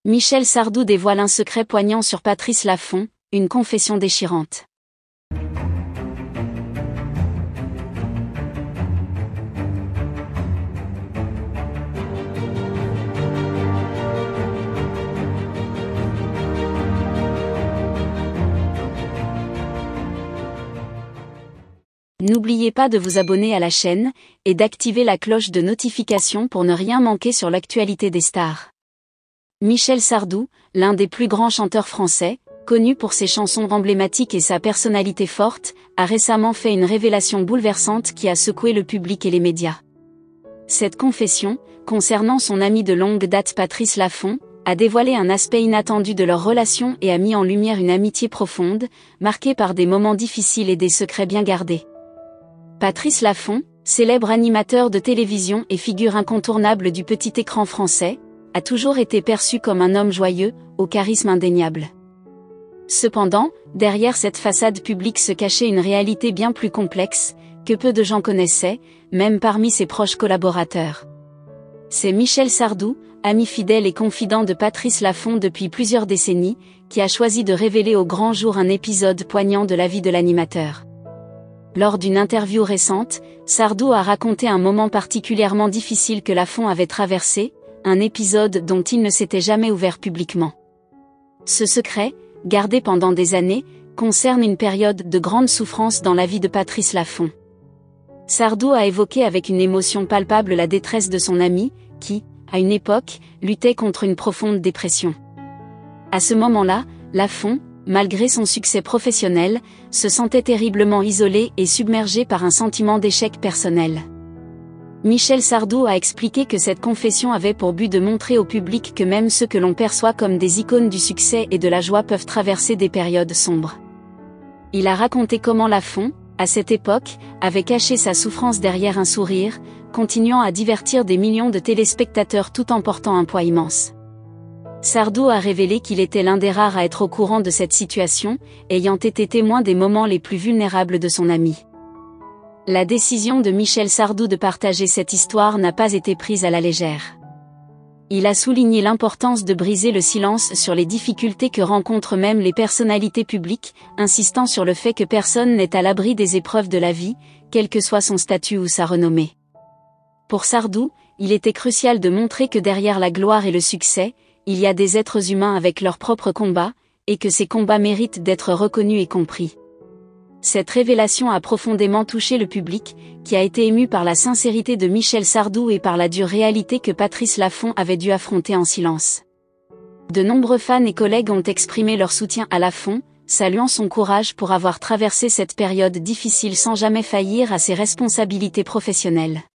Michel Sardou dévoile un secret poignant sur Patrice Laffont, une confession déchirante. N'oubliez pas de vous abonner à la chaîne, et d'activer la cloche de notification pour ne rien manquer sur l'actualité des stars. Michel Sardou, l'un des plus grands chanteurs français, connu pour ses chansons emblématiques et sa personnalité forte, a récemment fait une révélation bouleversante qui a secoué le public et les médias. Cette confession, concernant son ami de longue date Patrice Laffont, a dévoilé un aspect inattendu de leur relation et a mis en lumière une amitié profonde, marquée par des moments difficiles et des secrets bien gardés. Patrice Laffont, célèbre animateur de télévision et figure incontournable du petit écran français, a toujours été perçu comme un homme joyeux, au charisme indéniable. Cependant, derrière cette façade publique se cachait une réalité bien plus complexe, que peu de gens connaissaient, même parmi ses proches collaborateurs. C'est Michel Sardou, ami fidèle et confident de Patrice Laffont depuis plusieurs décennies, qui a choisi de révéler au grand jour un épisode poignant de la vie de l'animateur. Lors d'une interview récente, Sardou a raconté un moment particulièrement difficile que Laffont avait traversé, un épisode dont il ne s'était jamais ouvert publiquement. Ce secret, gardé pendant des années, concerne une période de grande souffrance dans la vie de Patrice Laffont. Sardou a évoqué avec une émotion palpable la détresse de son ami, qui, à une époque, luttait contre une profonde dépression. À ce moment-là, Laffont, malgré son succès professionnel, se sentait terriblement isolé et submergé par un sentiment d'échec personnel. Michel Sardou a expliqué que cette confession avait pour but de montrer au public que même ceux que l'on perçoit comme des icônes du succès et de la joie peuvent traverser des périodes sombres. Il a raconté comment Laffont, à cette époque, avait caché sa souffrance derrière un sourire, continuant à divertir des millions de téléspectateurs tout en portant un poids immense. Sardou a révélé qu'il était l'un des rares à être au courant de cette situation, ayant été témoin des moments les plus vulnérables de son ami. La décision de Michel Sardou de partager cette histoire n'a pas été prise à la légère. Il a souligné l'importance de briser le silence sur les difficultés que rencontrent même les personnalités publiques, insistant sur le fait que personne n'est à l'abri des épreuves de la vie, quel que soit son statut ou sa renommée. Pour Sardou, il était crucial de montrer que derrière la gloire et le succès, il y a des êtres humains avec leurs propres combats, et que ces combats méritent d'être reconnus et compris. Cette révélation a profondément touché le public, qui a été ému par la sincérité de Michel Sardou et par la dure réalité que Patrice Laffont avait dû affronter en silence. De nombreux fans et collègues ont exprimé leur soutien à Laffont, saluant son courage pour avoir traversé cette période difficile sans jamais faillir à ses responsabilités professionnelles.